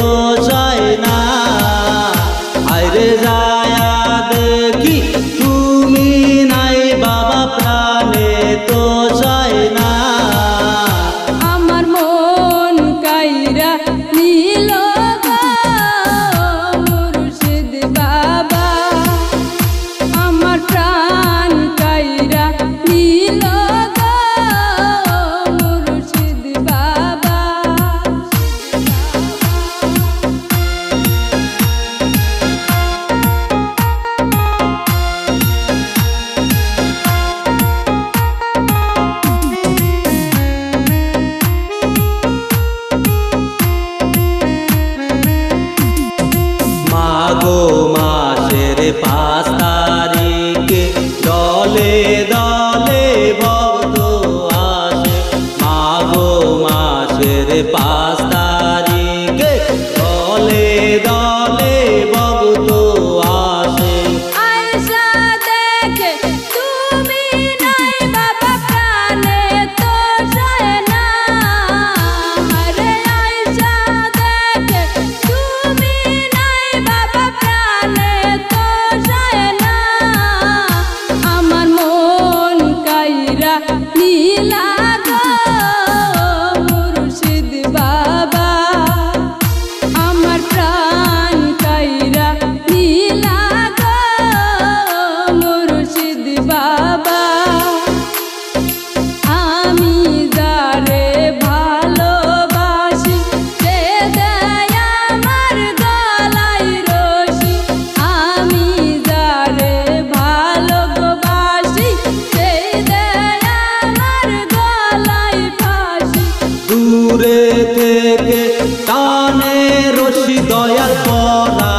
তো চায় না। আইরে যায়া দেখি তুমি নাই বাবা প্রাণে তো চায় না। আমার মন কাইরা নীল মুর্শিদ বাবা, আমার প্রাণ কাইরা নীল মুর্শিদ বাবা। মাগো মাসের 5 তারিখে দলে দলে ভক্ত আসে। মাগো মাসের 5 তারিখে দলে দলে ভক্ত আসে। আয়শা দেখে তুমি নাই বাবা প্রাণে তো চায় না। আরে আয়শা দেখে তুমি নাই বাবা প্রাণে তো চায় না। আমার মন কাইরা নীলা গো মুর্শিদ বাবা, আমার প্রাণ কাইরা নীলা গো মুর্শিদ বাবা। আমি যারে ভালোবাসি সে দেয় আমার গলায় রশি। আমি যারে ভালোবাসি সে দেয় আমার গলায় ফাঁসি। দূরে থেকে টানে রশি দয়াল পরা